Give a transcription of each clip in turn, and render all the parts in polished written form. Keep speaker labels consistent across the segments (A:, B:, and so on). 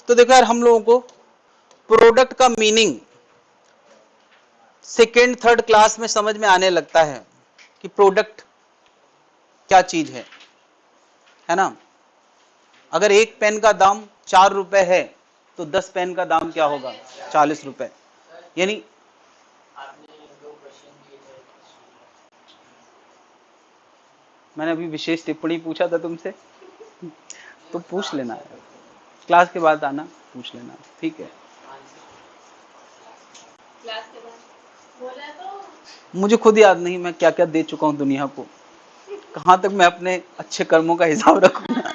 A: तो देखो यार, हम लोगों को प्रोडक्ट का मीनिंग सेकेंड थर्ड क्लास में समझ में आने लगता है कि प्रोडक्ट क्या चीज है ना। अगर एक पेन का दाम 4 रुपए है तो 10 पेन का दाम क्या होगा? 40 रुपए। यानी मैंने अभी विशेष टिप्पणी पूछा था तुमसे, तो पूछ लेना है, क्लास के बाद आना, पूछ लेना, ठीक है। क्लास के बाद बोला तो मुझे खुद याद नहीं मैं क्या क्या दे चुका हूं दुनिया को, कहां तक मैं अपने अच्छे कर्मों का हिसाब रखूंगा।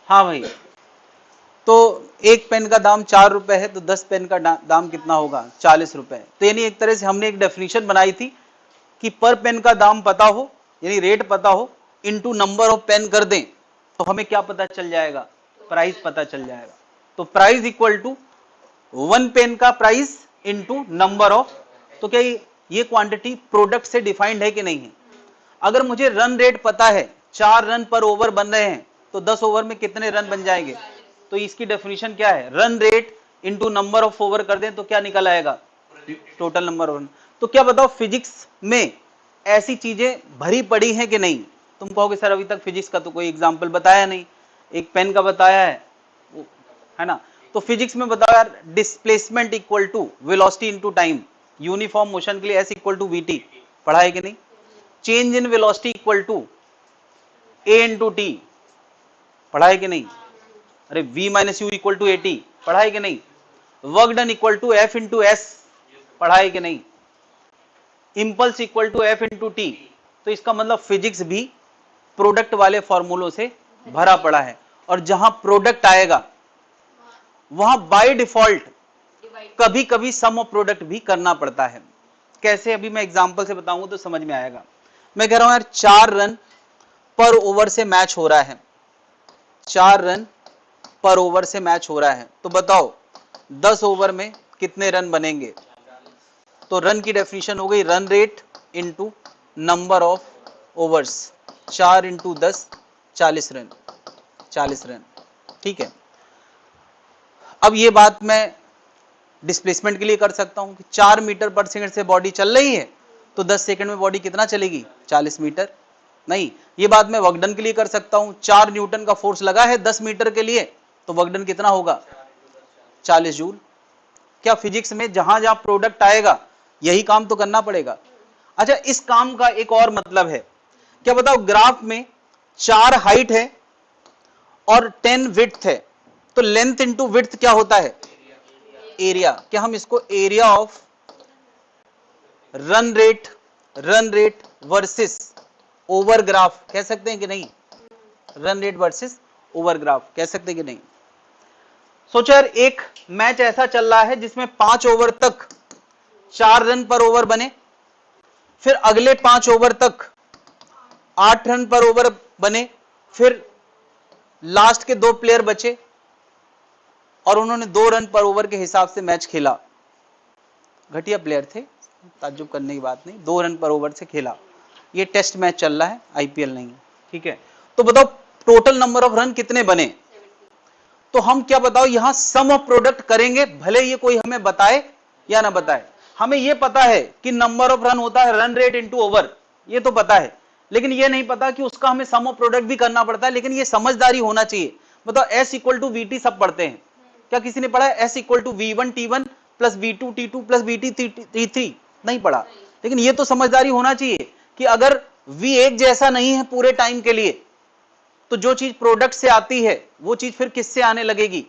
A: हाँ भाई, तो एक पेन का दाम 4 रुपए है तो 10 पेन का दाम कितना होगा? 40 रुपए। तो यानी एक तरह से हमने एक डेफिनेशन बनाई थी कि पर पेन का दाम पता हो, यानी रेट पता हो, इनटू नंबर ऑफ पेन कर दें तो हमें क्या पता चल जाएगा? प्राइस पता चल जाएगा। तो प्राइस इक्वल टू 1 पेन का प्राइस इनटू नंबर ऑफ। तो क्या ये क्वांटिटी प्रोडक्ट से डिफाइंड है कि नहीं है? अगर मुझे रन रेट पता है, 4 रन पर ओवर बन रहे हैं, तो 10 ओवर में कितने रन बन जाएंगे? तो इसकी डेफिनेशन क्या है? Run rate into number of over कर दें तो क्या निकल आएगा? Total number of. तो क्या बताओ, फिजिक्स में ऐसी चीजें भरी पड़ी हैं कि नहीं? तुम कहोगे सर अभी तक फिजिक्स का तो कोई एग्जाम्पल बताया नहीं, एक पेन का बताया है ना। तो फिजिक्स में बताओ यार, displacement equal to velocity into time, uniform motion के लिए एस इक्वल टू वीटी, पढ़ा है कि नहीं? Change in velocity equal to A into T, पढ़ा है कि नहीं? अरे v minus U equal to AT, पढ़ा है कि नहीं? Work done equal to F into S, पढ़ा है कि नहीं? Impulse equal to F into T. तो इसका मतलब फिजिक्स भी प्रोडक्ट वाले फॉर्मूलों से भरा पड़ा है, और जहां प्रोडक्ट आएगा वहां बाय डिफॉल्ट कभी कभी सम ऑफ प्रोडक्ट भी करना पड़ता है। कैसे? अभी मैं एग्जांपल से बताऊंगा तो समझ में आएगा। मैं कह रहा हूं यार, 4 रन पर ओवर से मैच हो रहा है, 4 रन पर ओवर से मैच हो रहा है, तो बताओ 10 ओवर में कितने रन बनेंगे? तो रन की डेफिनेशन हो गई run rate into number of overs, 4 into 10, 40 run, 40 run, ठीक है। अब ये बात मैं डिस्प्लेसमेंट के लिए कर सकता हूं कि 4 मीटर पर सेकंड से बॉडी चल रही है, तो 10 सेकंड में बॉडी कितना चलेगी? 40 मीटर। नहीं, ये बात मैं वर्क डन के लिए कर सकता हूं, 4 न्यूटन का फोर्स लगा है 10 मीटर के लिए, तो वर्क डन कितना होगा? 40 जूल। क्या फिजिक्स में जहां जहां प्रोडक्ट आएगा यही काम तो करना पड़ेगा? अच्छा, इस काम का एक और मतलब है, क्या बताओ, ग्राफ में 4 हाइट है और 10 विड्थ है, तो लेंथ इंटू विड्थ क्या होता है? एरिया। क्या हम इसको area of run rate versus over graph कह सकते हैं कि नहीं? Run rate versus over graph कह सकते हैं कि नहीं? सोचो यार, एक मैच ऐसा चल रहा है जिसमें 5 ओवर तक 4 रन पर ओवर बने, फिर अगले 5 ओवर तक 8 रन पर ओवर बने, फिर लास्ट के 2 प्लेयर बचे और उन्होंने 2 रन पर ओवर के हिसाब से मैच खेला। घटिया प्लेयर थे, ताज्जुब करने की बात नहीं, 2 रन पर ओवर से खेला। ये टेस्ट मैच चल रहा है, आईपीएल नहीं, ठीक है। तो बताओ टोटल नंबर ऑफ रन कितने बने? तो हम क्या बताओ, यहां सम ऑफ प्रोडक्ट करेंगे, भले ये कोई हमें बताए या ना बताए। हमें ये पता है कि नंबर ऑफ रन होता है रन रेट इंटू ओवर, ये तो पता है, लेकिन ये नहीं पता कि उसका हमें सम ऑफ प्रोडक्ट भी करना पड़ता है। लेकिन ये समझदारी होना चाहिए। बताओ S equal to V T सब पढ़ते हैं, क्या किसी ने पढ़ा है S equal to V one T one plus V two T two plus V T T three? नहीं पढ़ा। लेकिन ये तो समझदारी होना चाहिए कि अगर v एक जैसा नहीं है पूरे टाइम के लिए, तो जो चीज प्रोडक्ट से आती है वो चीज फिर किससे आने लगेगी?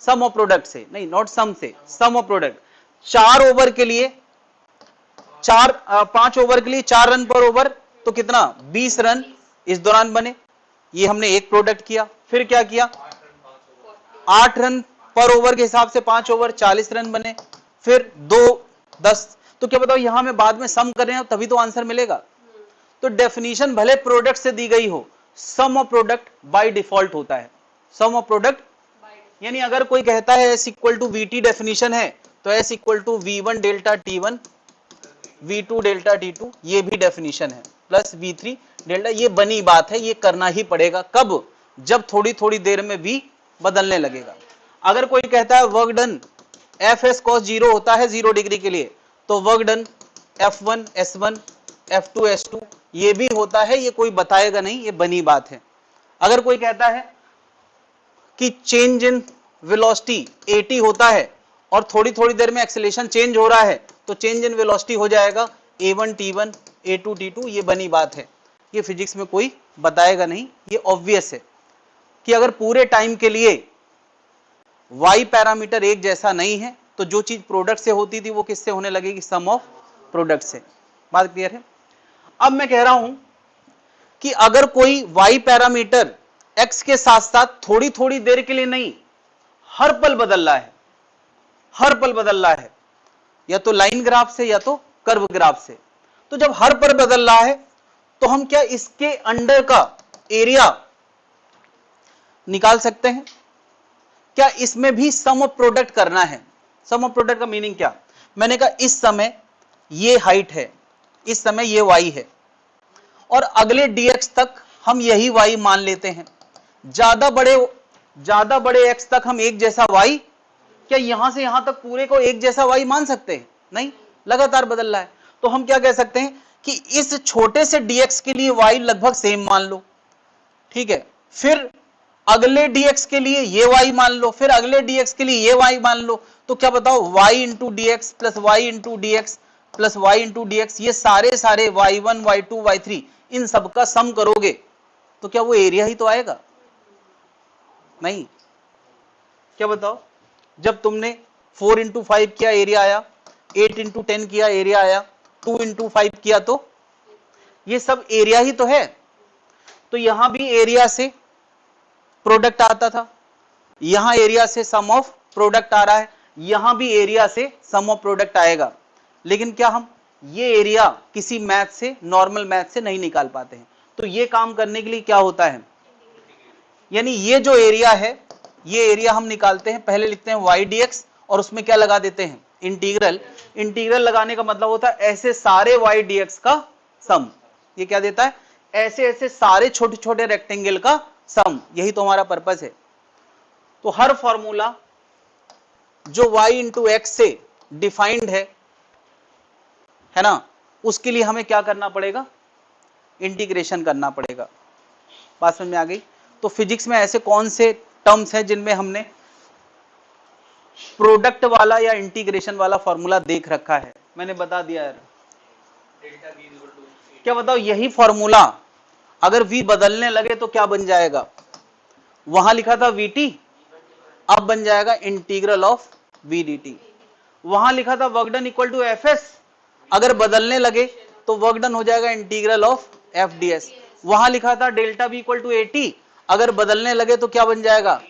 A: सम ऑफ प्रोडक्ट से। नहीं, नॉट सम से, सम ऑफ प्रोडक्ट। 4 ओवर के लिए 5 ओवर के लिए 4 रन पर ओवर, तो कितना? 20 रन इस दौरान बने। ये हमने एक प्रोडक्ट किया। फिर क्या किया? 8 रन पर ओवर के हिसाब से 5 ओवर, 40 रन बने। फिर 2 10। तो क्या बताओ, यहां में बाद में सम कर रहे हैं तभी तो आंसर मिलेगा। तो डेफिनेशन भले प्रोडक्ट से दी गई हो, सम ऑफ प्रोडक्ट बाय डिफॉल्ट होता है। सम ऑफ प्रोडक्ट यानी अगर कोई कहता है S equal to V T definition है, तो S equal to V one delta T one V two delta T two, ये भी डेफिनेशन है। प्लस V3 डेल्टा, ये बनी बात है, ये करना ही पड़ेगा। कब? जब थोड़ी थोड़ी देर में V बदलने लगेगा। अगर कोई कहता है वर्क डन Fs cos 0 होता है 0 डिग्री के लिए, तो work done F1 S1 F2 S2 ये भी होता है, ये कोई बताएगा नहीं, ये बनी बात है। अगर कोई कहता है कि चेंज इन वेलोसिटी 80 होता है और थोड़ी थोड़ी देर में एक्सेलरेशन चेंज हो रहा है, तो चेंज इन वेलोसिटी हो जाएगा A1 T1 A2 T2, ये बनी बात है, ये फिजिक्स में कोई बताएगा नहीं। ये ऑब्वियस है कि अगर पूरे टाइम के लिए y पैरामीटर एक जैसा नहीं है, तो जो चीज प्रोडक्ट से होती थी वो किससे होने लगेगी? सम ऑफ प्रोडक्ट से। बात क्लियर है? अब मैं कह रहा हूं कि अगर कोई y पैरामीटर x के साथ साथ थोड़ी थोड़ी देर के लिए नहीं, हर पल बदल रहा है, हर पल बदल रहा है, या तो लाइन ग्राफ से या तो कर्व ग्राफ से, तो जब हर पल बदल रहा है तो हम क्या इसके अंडर का एरिया निकाल सकते हैं? क्या इसमें भी सम ऑफ प्रोडक्ट करना है? सम ऑफ प्रोडक्ट का मीनिंग क्या? मैंने कहा इस समय ये हाइट है, इस समय ये y है, और अगले dx तक हम यही y मान लेते हैं। ज्यादा बड़े x तक हम एक जैसा y, क्या यहां से यहां तक पूरे को एक जैसा y मान सकते हैं? नहीं, लगातार बदल रहा है। तो हम क्या कह सकते हैं कि इस छोटे से dx के लिए y लगभग सेम मान लो, ठीक है, फिर अगले dx के लिए ये y मान लो, फिर अगले dx के लिए ये y मान लो, तो क्या बताओ y into dx plus y into dx plus y into dx, ये सारे y1 y2 y3 इन सब का सम करोगे तो क्या वो एरिया ही तो आएगा? नहीं। क्या बताओ, जब तुमने 4 इंटू 5 किया एरिया आया, 8 इंटू 10 किया एरिया आया, 2 इंटू 5 किया, तो ये सब एरिया ही तो है। तो यहां भी एरिया से प्रोडक्ट आता था, यहां एरिया से सम ऑफ प्रोडक्ट आ रहा है, यहां भी एरिया से सम ऑफ प्रोडक्ट आएगा। लेकिन क्या हम ये एरिया किसी मैथ से, नॉर्मल मैथ से नहीं निकाल पाते हैं? तो ये काम करने के लिए क्या होता है, यानी ये जो एरिया है, ये एरिया हम निकालते हैं, पहले लिखते हैं y dx और उसमें क्या लगा देते हैं? इंटीग्रल। इंटीग्रल लगाने का मतलब होता है ऐसे सारे y dx का सम। ये क्या देता है? ऐसे ऐसे सारे छोटे छोटे रेक्टेंगल का सम। यही तो हमारा पर्पस है। तो हर फॉर्मूला जो y इंटू एक्स से डिफाइंड है ना, उसके लिए हमें क्या करना पड़ेगा? इंटीग्रेशन करना पड़ेगा। बात समझ में आ गई? तो फिजिक्स में ऐसे कौन से टर्म्स हैं जिनमें हमने प्रोडक्ट वाला या इंटीग्रेशन वाला फॉर्मूला देख रखा है? मैंने बता दिया यार। क्या बताओ, यही फॉर्मूला अगर v बदलने लगे तो क्या बन जाएगा? वहां लिखा था vt, अब बन जाएगा इंटीग्रल ऑफ v dt। वहां लिखा था work done equal to fs, अगर बदलने लगे तो वर्क डन हो जाएगा इंटीग्रल ऑफ f ds। वहां लिखा था डेल्टा v इक्वल टू 80, अगर बदलने लगे तो क्या बन जाएगा?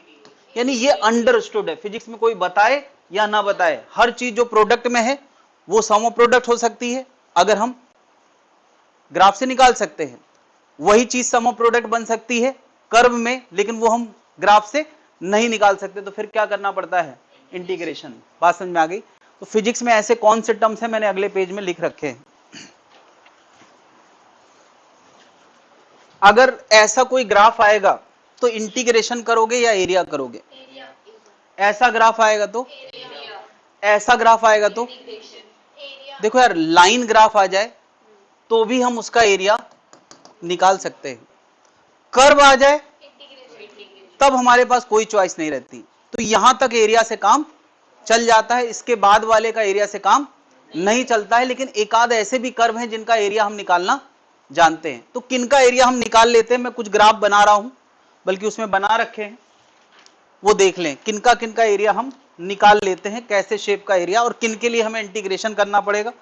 A: यानी ये अंडरस्टूड है, फिजिक्स में कोई बताए या ना बताए, हर चीज जो प्रोडक्ट में है वो सम ऑफ प्रोडक्ट हो सकती है, अगर हम ग्राफ से निकाल सकते हैं। वही चीज सम ऑफ प्रोडक्ट बन सकती है कर्व में, लेकिन वो हम ग्राफ से नहीं निकाल सकते, तो फिर क्या करना पड़ता है? इंटीग्रेशन। बात समझ में आ गई? तो फिजिक्स में ऐसे कौन से टर्म्स हैं, मैंने अगले पेज में लिख रखे हैं। अगर ऐसा कोई ग्राफ आएगा तो इंटीग्रेशन करोगे या एरिया करोगे? ऐसा ग्राफ आएगा तो ऐसा ग्राफ आएगा तो देखो यार, लाइन ग्राफ आ जाए तो भी हम उसका एरिया निकाल सकते हैं, कर्व आ जाए तब हमारे पास कोई चॉइस नहीं रहती। तो यहां तक एरिया से काम चल जाता है, इसके बाद वाले का एरिया से काम नहीं चलता है। लेकिन एक आध ऐसे भी कर्व हैं जिनका एरिया हम निकालना जानते हैं। तो किनका एरिया हम निकाल लेते हैं, मैं कुछ ग्राफ बना रहा हूं, बल्कि उसमें बना रखे हैं, वो देख लें किनका किनका एरिया हम निकाल लेते हैं, कैसे शेप का एरिया, और किन के लिए हमें इंटीग्रेशन करना पड़ेगा।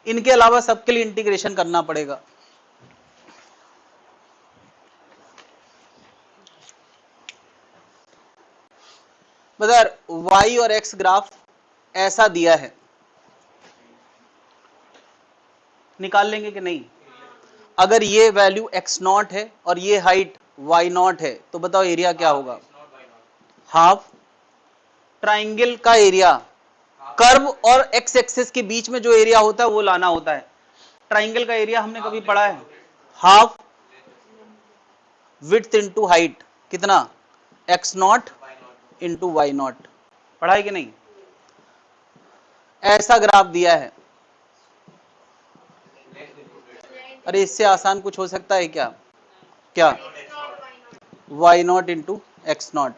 A: इनके अलावा सबके लिए इंटीग्रेशन करना पड़ेगा। बदर y और x ग्राफ ऐसा दिया है, निकाल लेंगे कि नहीं? अगर ये वैल्यू x0 है और ये हाइट y0 है, तो बताओ एरिया क्या होगा? हाफ ट्राइंगल का एरिया, कर्व और x एक्सिस के बीच में जो एरिया होता है वो लाना होता है। ट्राइंगल का एरिया हमने कभी पढ़ा है? हाफ विड्थ इंटू हाइट, कितना, X naught into Y naught. पढ़ा है कि नहीं? ऐसा ग्राफ दिया है। अरे इससे आसान कुछ हो सकता है क्या? क्या? Y naught into X naught,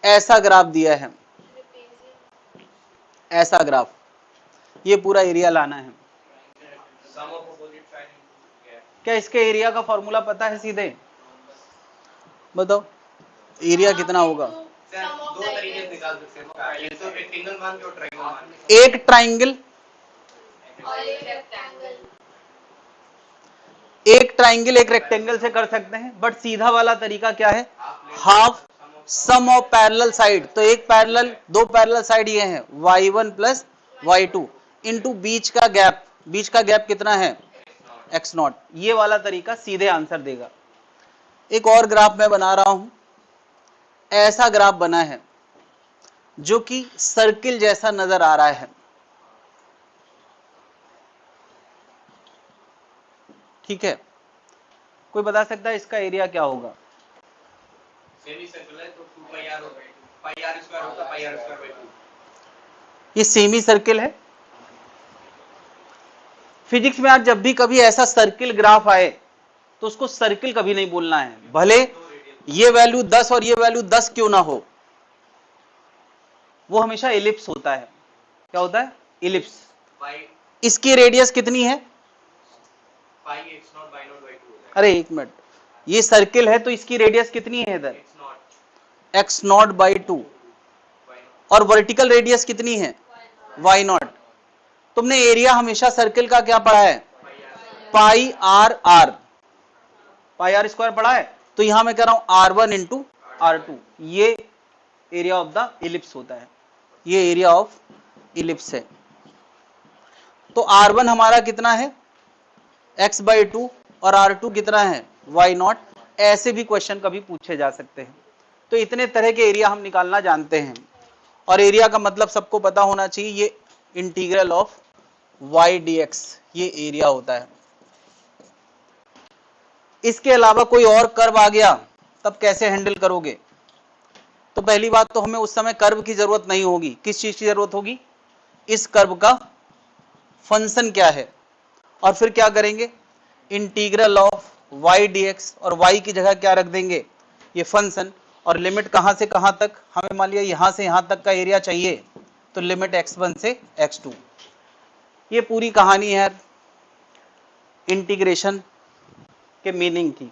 A: ऐसा ग्राफ दिया है, ऐसा ग्राफ। ये पूरा एरिया लाना है। क्या इसके एरिया का फॉर्मूला पता है सीधे? बताओ एरिया कितना होगा?
B: दो तरीके से निकाल सकते हैं, या तो रेक्टेंगल मान के और ट्रायंगल मान के।
A: एक ट्राइंगल, एक ट्राइंगल एक रेक्टेंगल से कर सकते हैं, बट सीधा वाला तरीका क्या है? Half sum of parallel side. तो एक पैरेलल, दो पैरेलल साइड ये हैं y1 प्लस y2 इंटू बीच का गैप। बीच का गैप कितना है? x not. ये वाला तरीका सीधे आंसर देगा। एक और ग्राफ मैं बना रहा हूं, ऐसा ग्राफ बना है जो कि सर्किल जैसा नजर आ रहा है, ठीक है? कोई बता सकता है इसका एरिया क्या होगा?
B: सेमी सर्कल है तो 2 पाई r होगा, पाई r स्क्वायर होगा, पाई r स्क्वायर बाय 2।
A: ये सेमी सर्किल है। फिजिक्स में आज जब भी कभी ऐसा सर्किल ग्राफ आए तो उसको सर्किल कभी नहीं बोलना है, भले ये वैल्यू 10 और ये वैल्यू 10 क्यों ना हो, वो हमेशा इलिप्स होता है। क्या होता है? इलिप्स। इसकी रेडियस कितनी है?
B: Pi x naught by naught by 2 होगा।
A: अरे एक मिनट, ये सर्किल है तो इसकी रेडियस कितनी है इधर? x naught by 2। और वर्टिकल रेडियस कितनी है? y naught. तुमने एरिया हमेशा सर्किल का क्या पढ़ा है? Pi r r, pi r square पढ़ा है। तो यहां मैं कह रहा हूं R1 इंटू R2, ये एरिया ऑफ द इलिप्स होता है, ये एरिया ऑफ इलिप्स है। तो R1 हमारा कितना है? x बाई 2 और R2 कितना है? y not. ऐसे भी क्वेश्चन कभी पूछे जा सकते हैं। तो इतने तरह के एरिया हम निकालना जानते हैं, और एरिया का मतलब सबको पता होना चाहिए, ये इंटीग्रल ऑफ y dx, ये एरिया होता है। इसके अलावा कोई और कर्व आ गया तब कैसे हैंडल करोगे? तो पहली बात तो हमें उस समय कर्व की जरूरत नहीं होगी। किस चीज की जरूरत होगी? इस कर्व का फंक्शन क्या है, और फिर क्या करेंगे? इंटीग्रल ऑफ y dx, और y की जगह क्या रख देंगे? ये फंक्शन। और लिमिट कहां से कहां तक? हमें मान लिया यहां से यहां तक का एरिया चाहिए, तो लिमिट x1 से x2। ये पूरी कहानी है इंटीग्रेशन के मीनिंग की।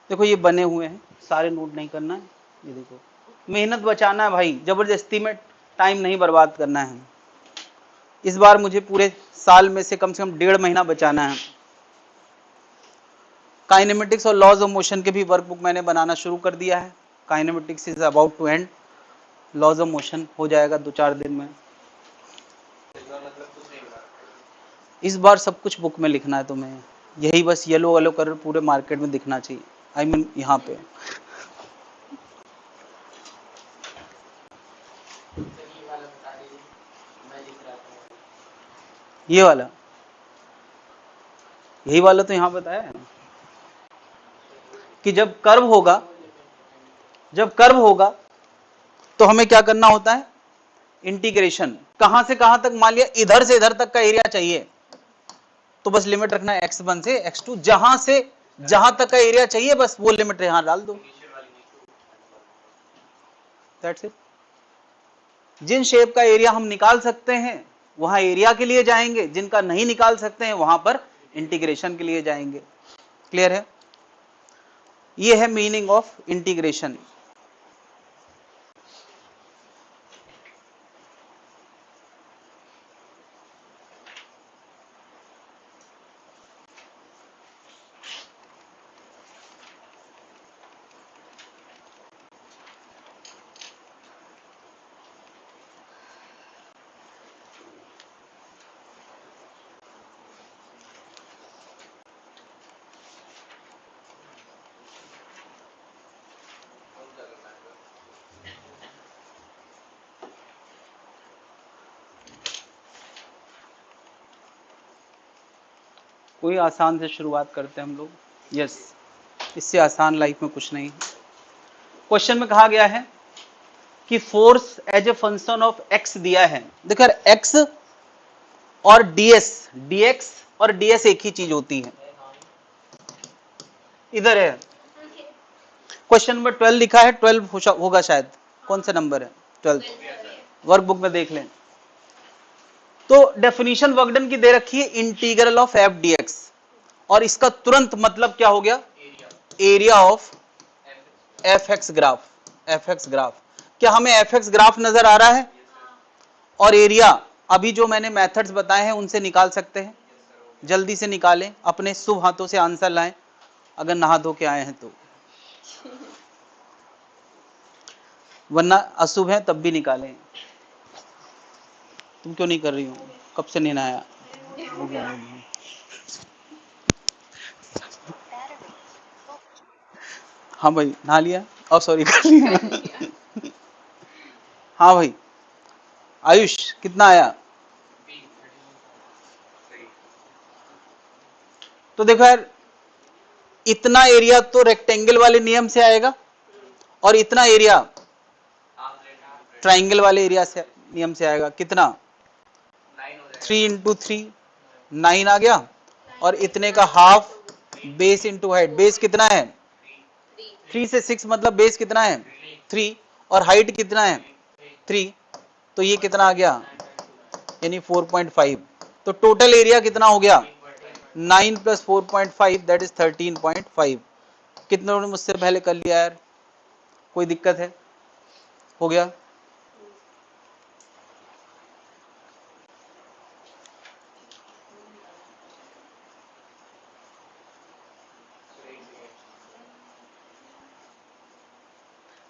A: देखो ये बने हुए हैं, सारे नोट नहीं करना है। ये देखो, मेहनत बचाना है भाई, जबरदस्ती में टाइम नहीं बर्बाद करना है। इस बार मुझे पूरे साल में से कम 1.5 महीना बचाना है। काइनेमेटिक्स और लॉज ऑफ मोशन के भी वर्कबुक मैंने बनाना शुरू कर दिया है। Kinematics is about to end, laws of motion हो जाएगा 2-4 दिन में। इस बार सब कुछ बुक में लिखना है तुम्हें, यही बस येलो वालो कलर पूरे मार्केट में दिखना चाहिए। आई मीन यहाँ पे ये वाला, यही वाला तो यहाँ बताया है कि जब कर्व होगा, जब कर्व होगा तो हमें क्या करना होता है? इंटीग्रेशन। कहां से कहां तक? मान लिया इधर से इधर तक का एरिया चाहिए, तो बस लिमिट रखना है x1 से x2, जहां से जहां तक का एरिया चाहिए बस वो लिमिट यहां डाल दो। That's it. जिन शेप का एरिया हम निकाल सकते हैं वहां एरिया के लिए जाएंगे, जिनका नहीं निकाल सकते हैं वहां पर इंटीग्रेशन के लिए जाएंगे। क्लियर है? ये है मीनिंग ऑफ इंटीग्रेशन। कोई आसान से शुरुआत करते हैं हम लोग। यस, इससे आसान लाइफ में कुछ नहीं। क्वेश्चन में कहा गया है कि force as a function of X दिया है। देखो एक्स और डीएस, डीएक्स और डीएस एक ही चीज होती है। इधर है क्वेश्चन नंबर 12 लिखा है, 12 होगा शायद। कौन सा नंबर है? 12। वर्कबुक में देख लें। तो डेफिनेशन वर्कडन की दे रखी है इंटीग्रल ऑफ एफ डीएक्स, और इसका तुरंत मतलब क्या हो गया? Area of F x graph. F x graph, क्या हमें एफ एक्स ग्राफ नजर आ रहा है? और एरिया अभी जो मैंने मेथड्स बताए हैं उनसे निकाल सकते हैं। जल्दी से निकालें, अपने शुभ हाथों से आंसर लाएं, अगर नहा धो के आए हैं तो, वरना अशुभ है तब भी निकालें। तुम क्यों नहीं कर रही हो? कब से नहीं नहाया? हाँ भाई, नहा लिया? और सॉरी, कर लिया। हाँ भाई, आयुष कितना आया? तो देखो यार, इतना एरिया तो रेक्टेंगल वाले नियम से आएगा, और इतना एरिया ट्राइंगल वाले एरिया से नियम से आएगा। कितना? 3 इंटू 3, 9 आ गया। और इतने का half base into height. Base कितना है? 3 से 6 मतलब बेस कितना है? 3, और हाइट कितना है? 3, तो ये कितना आ गया? यानी 4.5। तो टोटल एरिया कितना हो गया? 9 प्लस 4.5 दैट इज 13.5। कितने लोगों ने मुझसे पहले कर लिया यार? कोई दिक्कत है? हो गया?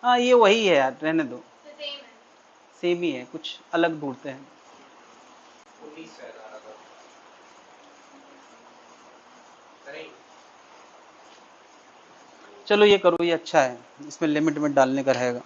A: हाँ, ये वही है यार, रहने दो, सेम ही है, कुछ अलग ढूंढते हैं। चलो ये करो, ये अच्छा है, इसमें लिमिट में डालने का रहेगा।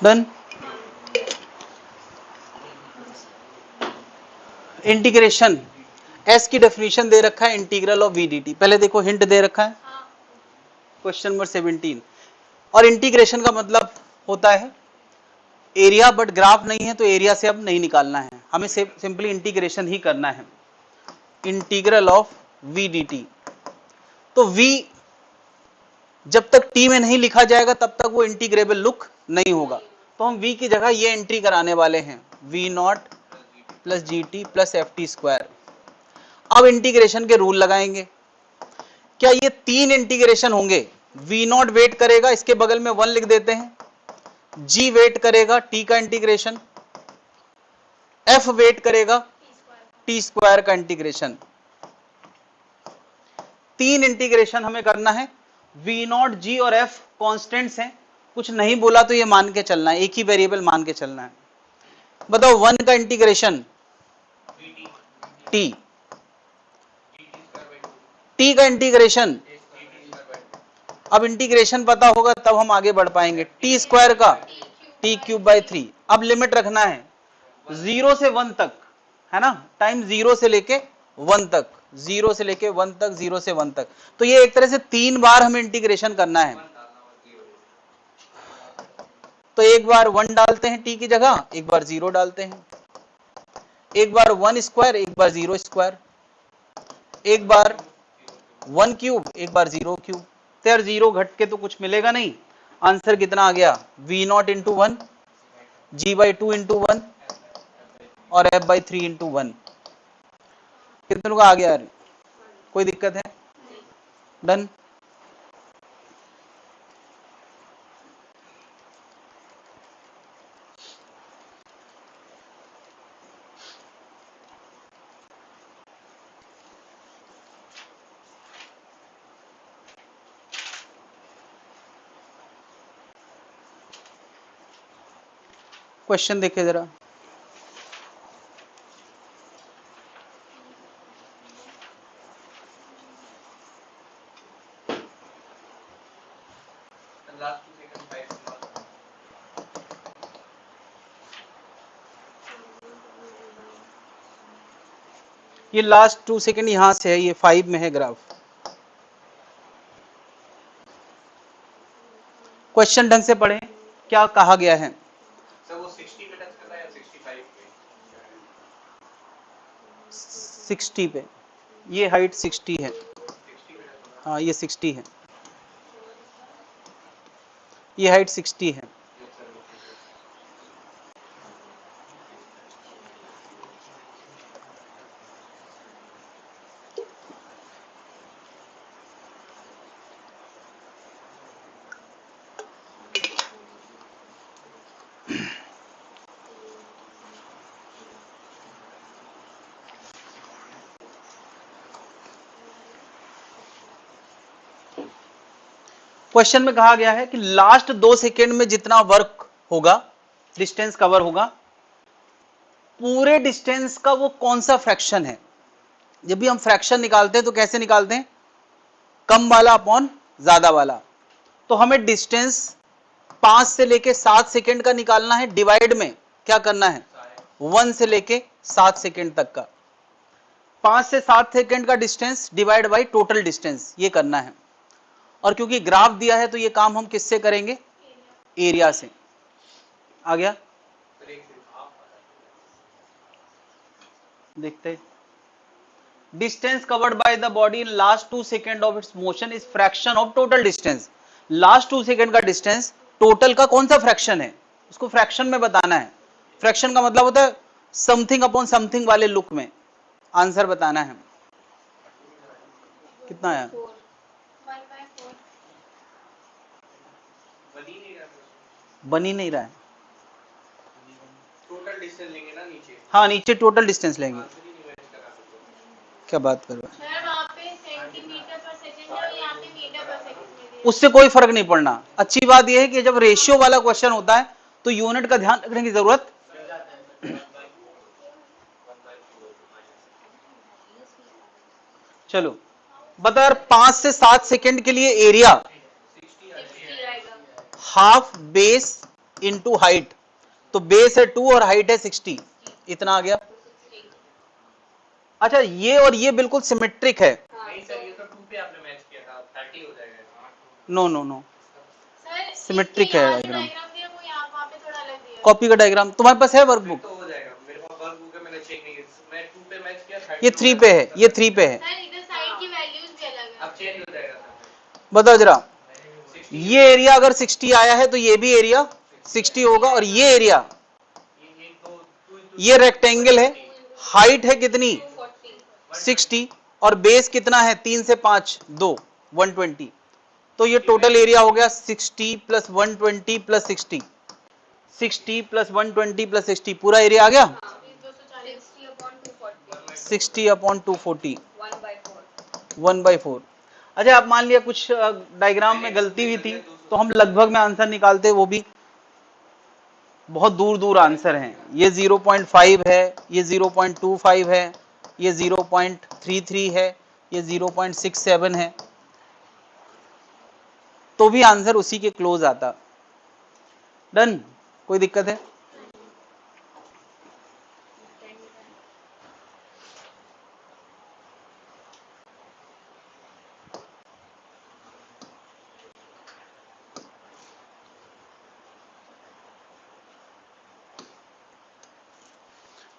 A: डन। इंटीग्रेशन, एस की डेफिनेशन दे रखा है integral of V D T. पहले देखो हिंट दे रखा है क्वेश्चन नंबर 17। और इंटीग्रेशन का मतलब होता है एरिया, बट ग्राफ नहीं है तो एरिया से अब नहीं निकालना है हमें, सिंपली इंटीग्रेशन ही करना है। Integral of V D T, तो v जब तक t में नहीं लिखा जाएगा तब तक वो इंटीग्रेबल लुक नहीं होगा। तो हम v की जगह ये एंट्री कराने वाले हैं, v not plus G T plus F T square. अब इंटीग्रेशन के रूल लगाएंगे। क्या ये 3 इंटीग्रेशन होंगे? v नॉट वेट करेगा, इसके बगल में 1 लिख देते हैं। g वेट करेगा t का इंटीग्रेशन, f वेट करेगा t स्क्वायर का इंटीग्रेशन। 3 इंटीग्रेशन हमें करना है। v नॉट g और f कॉन्स्टेंट्स हैं, कुछ नहीं बोला तो ये मान के चलना है, एक ही वेरिएबल मान के चलना है। बताओ 1 का इंटीग्रेशन t, t का इंटीग्रेशन, अब इंटीग्रेशन पता होगा तब हम आगे बढ़ पाएंगे। t स्क्वायर का t क्यूब बाई 3। अब लिमिट रखना है 0 से 1 तक, है ना, टाइम 0 से लेके 1 तक, 0 से लेके 1 तक, 0 से 1 तक। तो ये एक तरह से 3 बार हमें इंटीग्रेशन करना है। तो एक बार 1 डालते हैं t की जगह, एक बार 0 डालते हैं, एक बार 1 स्क्वायर, एक बार 0 स्क्वायर, एक बार 1 क्यूब, एक बार 0 क्यूब। तो यार 0 घट के तो कुछ मिलेगा नहीं। आंसर कितना आ गया? v not into 1, g by 2 into 1 और f बाई 3 इंटू 1। कितने का आ गया यार? कोई दिक्कत है? डन। क्वेश्चन देखे जरा। ये लास्ट 2 सेकेंड यहां से है, ये 5 में है ग्राफ। क्वेश्चन ढंग से पढ़ें, क्या कहा गया है।
B: सर वो 60 पे टच कर रहा है या 65 पे?
A: 60 पे, ये हाइट 60 है।
B: 60 पे टच हो रहा
A: हाँ ये 60 है, ये हाइट 60 है।
B: है। Yes, sir, okay, sir.
A: Question में कहा गया है कि लास्ट 2 सेकेंड में जितना वर्क होगा, डिस्टेंस कवर होगा, पूरे डिस्टेंस का वो कौन सा फ्रैक्शन है। जब भी हम फ्रैक्शन निकालते हैं तो कैसे निकालते हैं, कम वाला अपॉन ज्यादा वाला। तो हमें डिस्टेंस 5 से लेके 7 सेकेंड का निकालना है, डिवाइड में क्या करना है, 1 से लेके 7 सेकेंड तक का। 5 से 7 सेकेंड का distance divide by total distance, ये करना है। और क्योंकि ग्राफ दिया है तो ये काम हम किससे करेंगे, एरिया से। आ गया,
B: सर एक सिर्फ हाफ आ रहा है।
A: देखते हैं। Distance covered by the body in last 2 second of its motion is fraction of total distance. Last 2 second का डिस्टेंस टोटल का कौन सा फ्रैक्शन है, उसको फ्रैक्शन में बताना है। फ्रैक्शन का मतलब होता है समथिंग अपॉन समथिंग वाले लुक में आंसर बताना है। कितना आया,
C: 1/4
B: बनी नहीं रहा है।
A: बन ही नहीं रहा है।
B: टोटल डिस्टेंस लेंगे ना नीचे।
A: हाँ नीचे टोटल डिस्टेंस लेंगे।
B: आंसर ही नहीं मैच कर रहा है।
A: क्या बात कर रहे हो,
C: सर वहाँ पे सेंटीमीटर पर सेकंड है और यहाँ पे मीटर पर सेकंड है।
A: उससे कोई फर्क नहीं पड़ना। अच्छी बात यह है कि जब रेशियो वाला क्वेश्चन होता है तो यूनिट का ध्यान रखने की जरूरत। चलो बता यार, 5 से 7 सेकेंड के लिए एरिया
C: 60 आएगा।
A: हाफ बेस इंटू हाइट, तो बेस है 2 और हाइट है 60, इतना आ गया। अच्छा ये और ये बिल्कुल सिमेट्रिक है।
B: नहीं सर, ये तो 2 पे आपने मैच किया था, 30 हो जाएगा।
A: No no no,
C: sir
A: symmetric है
C: डायग्राम
A: डायग्राम।
C: दिया वो यहाँ वहाँ पे थोड़ा अलग दिया है।
A: कॉपी का डायग्राम तुम्हारे पास है, वर्कबुक।
B: तो हो जाएगा, मेरे पास वर्क बुक है, मैंने चेक नहीं किया। मैं 2 पे मैच किया, 30
A: ये 3 पे है, ये 3 पे है।
C: सर इधर साइड की वैल्यूज भी अलग है।
B: अब चेंज हो जाएगा सर।
A: बताओ जरा,
B: 60
A: ये एरिया अगर 60 आया है तो ये भी एरिया 60 होगा। और ये एरिया,
B: ये तो 2
A: ये रेक्टेंगल है, हाइट है कितनी
C: 40
A: 60, और बेस कितना है 3 से 5 2 120। तो ये टोटल एरिया हो गया 60 प्लस 120 प्लस 60, 60 प्लस 120 प्लस 60, पूरा एरिया आ गया
C: 240
A: 60 अपॉन 240
C: 1/4।
A: 1/4। अच्छा आप मान लिया कुछ डायग्राम में गलती हुई थी तो हम लगभग में आंसर निकालते, वो भी बहुत दूर दूर आंसर हैं। ये 0.5 है, ये 0.25 है, ये 0.33 है, ये 0.67 है, तो भी आंसर उसी के क्लोज आता। डन, कोई दिक्कत है।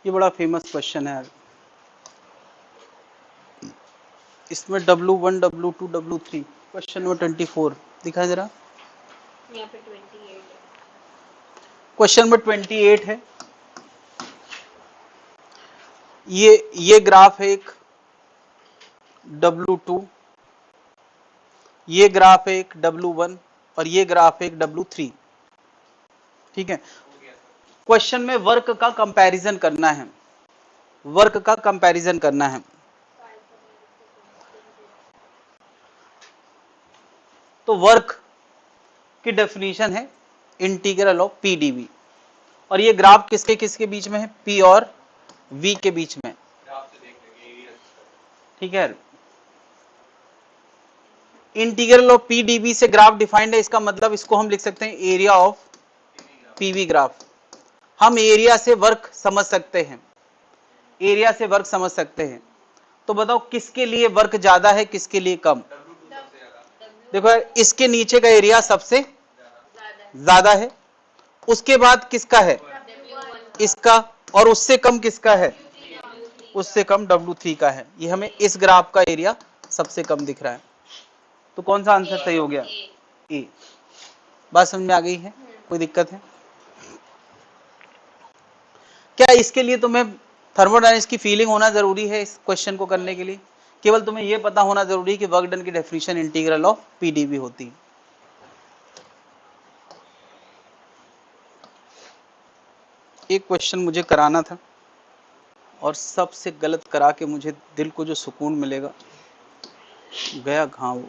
A: ये बड़ा फेमस क्वेश्चन है यार। इसमें W1 W2 W3, question number 24 दिखा जरा।
C: यहाँ पे 28 है।
A: क्वेश्चन नंबर 28 है। ये ग्राफ है एक W2, ये ग्राफ है एक W1 और ये ग्राफ है एक W3। ठीक है, क्वेश्चन में वर्क का कंपैरिजन करना है, वर्क का कंपैरिजन करना है। तो वर्क की डेफिनेशन है इंटीग्रल ऑफ पी डीवी, और ये ग्राफ किसके किसके बीच में है, P और V के बीच में।
B: ग्राफ से देख लेंगे एरिया।
A: ठीक है, इंटीग्रल ऑफ पी डीवी से ग्राफ डिफाइंड है, इसका मतलब इसको हम लिख सकते हैं एरिया ऑफ पीवी ग्राफ। हम एरिया से वर्क समझ सकते हैं, एरिया से वर्क समझ सकते हैं। तो बताओ किसके लिए वर्क ज्यादा है, किसके लिए कम? देखो यार, इसके नीचे का एरिया सबसे ज्यादा है, उसके बाद किसका है? इसका, और उससे कम किसका है? उससे कम W3 का है। ये हमें इस ग्राफ का एरिया सबसे कम दिख रहा है, तो कौन सा आंसर सही हो गया? ए। बात समझ में आ गई है? कोई दिक्कत है क्या? इसके लिए तुम्हें थर्मोडायनेमिक्स की फीलिंग होना जरूरी है इस क्वेश्चन को करने के लिए? केवल तुम्हें यह पता होना जरूरी है कि वर्क डन की डेफिनेशन इंटीग्रल ऑफ पीडीवी होती है। एक क्वेश्चन मुझे कराना था और सबसे गलत करा के मुझे दिल को जो सुकून मिलेगा, गया घाव।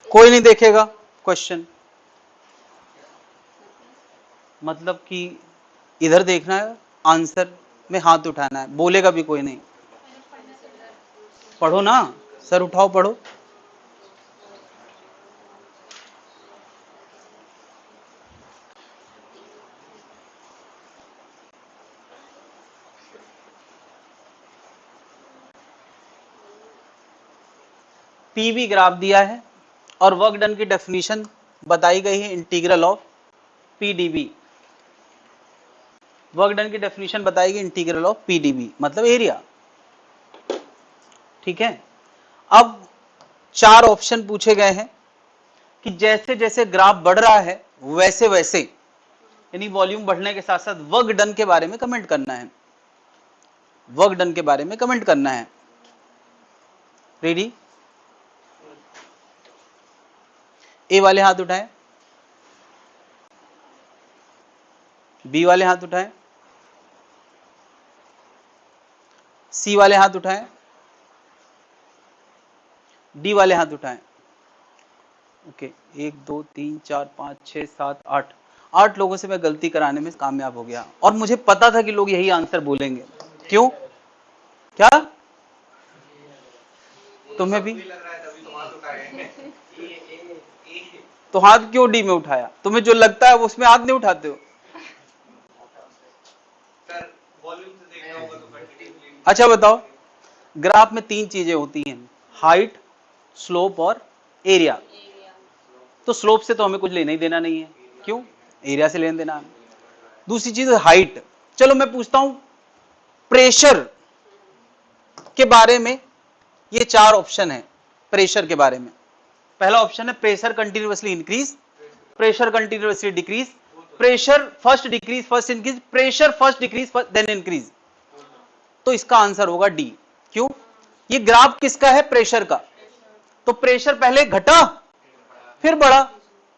A: कोई नहीं देखेगा क्वेश्चन, मतलब कि इधर देखना है, आंसर में हाथ उठाना है, बोलेगा भी कोई नहीं। पढ़ो ना, सर उठाओ पढ़ो। पीवी ग्राफ दिया है और वर्क डन की डेफिनेशन बताई गई है integral of PDV. Work done की डेफिनेशन बताई गई इंटीग्रल ऑफ पीडीवी मतलब एरिया। ठीक है, अब 4 ऑप्शन पूछे गए हैं कि जैसे जैसे ग्राफ बढ़ रहा है वैसे वैसे, यानी वॉल्यूम बढ़ने के साथ साथ वर्क डन के बारे में कमेंट करना है। वर्क डन के बारे में कमेंट करना है। रेडी? ए वाले हाथ उठाएं, बी वाले हाथ उठाएं, सी वाले हाथ उठाएं, डी वाले हाथ उठाएं। ओके, 1 2 3 4 5 6 7 8 लोगों से मैं गलती कराने में कामयाब हो गया, और मुझे पता था कि लोग यही आंसर बोलेंगे। क्यों? क्या तुम्हें भी तो हाथ क्यों डी में उठाया? तुम्हें जो लगता है वो उसमें हाथ नहीं उठाते हो? अच्छा बताओ, ग्राफ में 3 चीजें होती हैं, हाइट, स्लोप और एरिया। तो स्लोप से तो हमें कुछ लेना ही देना नहीं है, क्यों? एरिया से लेना देना है। दूसरी चीज हाइट। चलो मैं पूछता हूं प्रेशर के बारे में, ये 4 ऑप्शन है प्रेशर के बारे में। पहला ऑप्शन है pressure continuously increase, pressure continuously decrease, pressure first decrease first increase, pressure first decrease then increase. तो इसका आंसर होगा डी। क्यों? ये ग्राफ किसका है? प्रेशर का। तो प्रेशर पहले घटा फिर बढ़ा।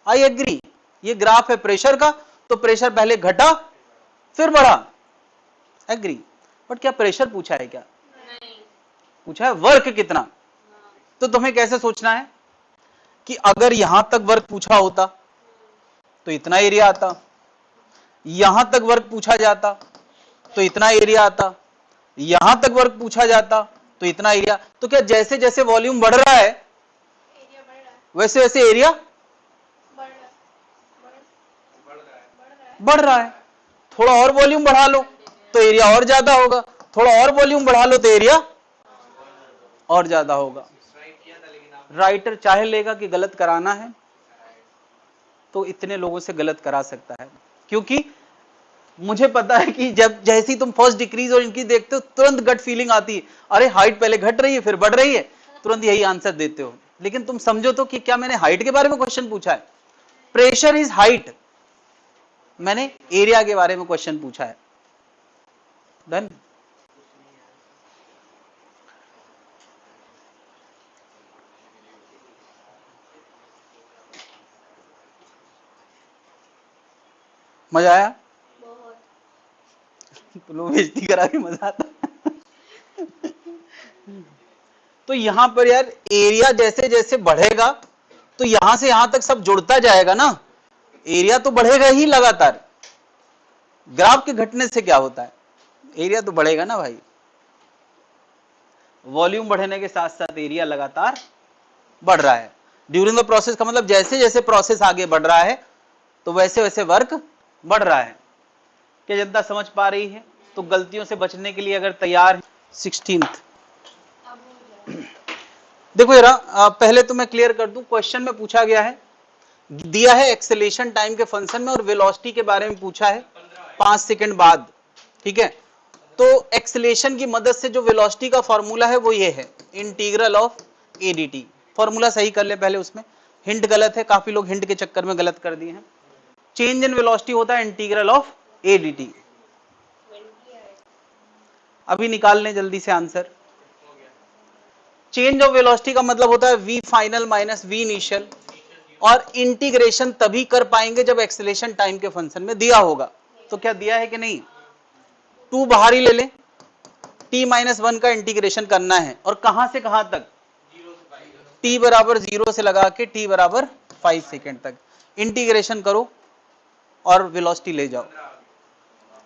A: आई एग्री, ये ग्राफ है प्रेशर का, तो प्रेशर पहले घटा फिर बढ़ा। एग्री। बट क्या प्रेशर पूछा है? क्या नहीं पूछा है? वर्क कितना। तो तुम्हें कैसे सोचना है कि अगर यहां तक वर्क पूछा होता तो इतना एरिया आता, यहां तक वर्क पूछा जाता तो इतना एरिया आता, यहां तक वर्क पूछा जाता तो इतना एरिया। तो क्या जैसे जैसे वॉल्यूम बढ़ रहा है वैसे वैसे एरिया बढ़ रहा है? थोड़ा और वॉल्यूम बढ़ा लो तो एरिया और ज्यादा होगा, थोड़ा और वॉल्यूम बढ़ा लो तो एरिया और ज्यादा होगा। राइटर चाहे लेगा कि गलत कराना है तो इतने लोगों से गलत करा सकता है, क्योंकि मुझे पता है कि जब जैसे ही तुम फर्स्ट डिक्रीज और इनकी देखते हो तुरंत गट फीलिंग आती है, अरे हाइट पहले घट रही है फिर बढ़ रही है, तुरंत यही आंसर देते हो। लेकिन तुम समझो तो कि क्या मैंने हाइट के बारे में क्वेश्चन पूछा है? प्रेशर इज हाइट, मैंने एरिया के बारे में क्वेश्चन पूछा है। डन? मजा आया? तो लोग बेइज्जती करा के मजा आता। तो यहां पर यार एरिया जैसे जैसे बढ़ेगा तो यहां से यहां तक सब जुड़ता जाएगा ना, एरिया तो बढ़ेगा ही लगातार। ग्राफ के घटने से क्या होता है? एरिया तो बढ़ेगा ना भाई। वॉल्यूम बढ़ने के साथ साथ एरिया लगातार बढ़ रहा है ड्यूरिंग द प्रोसेस, का मतलब जैसे जैसे प्रोसेस आगे बढ़ रहा है तो वैसे वैसे वर्क बढ़ रहा है। क्या जनता समझ पा रही है? तो गलतियों से बचने के लिए अगर तैयार है 16th देखो जरा पहले तो मैं क्लियर कर दूं, क्वेश्चन में पूछा गया है, दिया है एक्सेलेरेशन टाइम के फंक्शन में और वेलोसिटी के बारे में पूछा है 5 सेकंड बाद, ठीक है। तो एक्सेलेरेशन की मदद से जो वेलोसिटी का फॉर्मूला है वो ये है, integral of A D T. Formula सही कर ले पहले, उसमें हिंट गलत है, काफी लोग हिंट के चक्कर में गलत कर दिए हैं। चेंज इन वेलोसिटी होता है integral of A D T. अभी निकाल लें जल्दी से आंसर। चेंज ऑफ वेलोसिटी का मतलब होता है v final minus v initial, और इंटीग्रेशन तभी कर पाएंगे जब एक्सेलेरेशन टाइम के फंक्शन में दिया होगा। तो क्या दिया है कि नहीं? 2 बाहर ही ले लें, t माइनस 1 का इंटीग्रेशन करना है, और कहां से कहां तक? t बराबर 0 से लगा के t बराबर 5 सेकेंड तक इंटीग्रेशन करो और वेलोसिटी ले जाओ।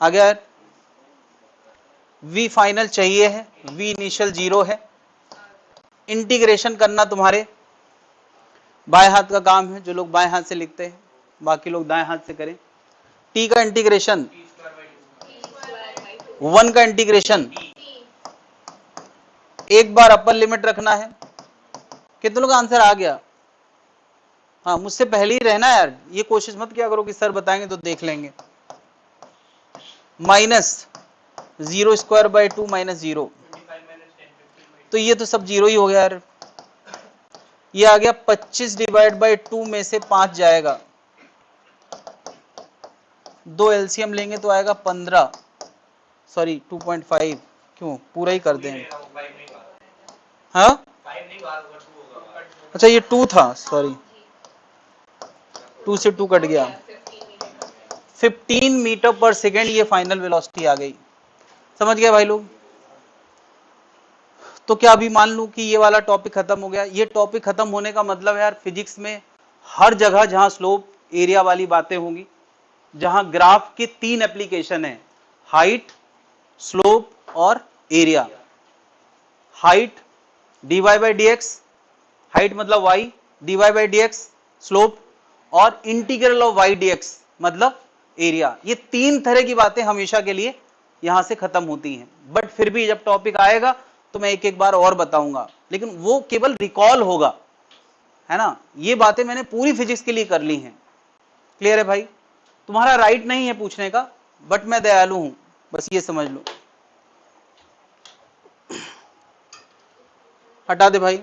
A: आ गया? v फाइनल चाहिए है, v इनिशियल 0 है, इंटीग्रेशन करना तुम्हारे बाएं हाथ का काम है, जो लोग बाएं हाथ से लिखते हैं, बाकी लोग दाएं हाथ से करें। t का इंटीग्रेशन, 1 का इंटीग्रेशन, एक बार अपर लिमिट रखना है। कितने लोग आंसर आ गया? हाँ, मुझसे पहले ही रहना यार, ये कोशिश मत किया करो कि सर बताएंगे तो देख लेंगे। माइनस 0 स्क्वायर बाई 2 माइनस 0, तो ये तो सब 0 ही हो गया यार। ये आ गया 25 डिवाइड बाई 2 में से 5 जाएगा, 2 एलसीएम लेंगे तो आएगा 15, सॉरी 2.5, क्यों पूरा ही कर दें। हाँ अच्छा ये 2 था, सॉरी 2 से 2 कट गया, 15 मीटर पर सेकेंड ये फाइनल वेलोसिटी आ गई। समझ गए भाई लोग? तो क्या अभी मान लूं कि ये वाला टॉपिक खत्म हो गया? ये टॉपिक खत्म होने का मतलब है यार, फिजिक्स में हर जगह जहां स्लोप एरिया वाली बातें होंगी, जहां ग्राफ के 3 एप्लीकेशन है, हाइट, स्लोप और area. Height dy by dx, height मतलब y, dy by dx slope, और इंटीग्रल ऑफ y dx मतलब एरिया। ये 3 तरह की बातें हमेशा के लिए यहां से खत्म होती हैं। बट फिर भी जब टॉपिक आएगा तो मैं एक एक बार और बताऊंगा, लेकिन वो केवल रिकॉल होगा, है ना। ये बातें मैंने पूरी फिजिक्स के लिए कर ली हैं। क्लियर है भाई? तुम्हारा राइट नहीं है पूछने का, बट मैं दयालु हूं, बस ये समझ लो। हटा दे भाई।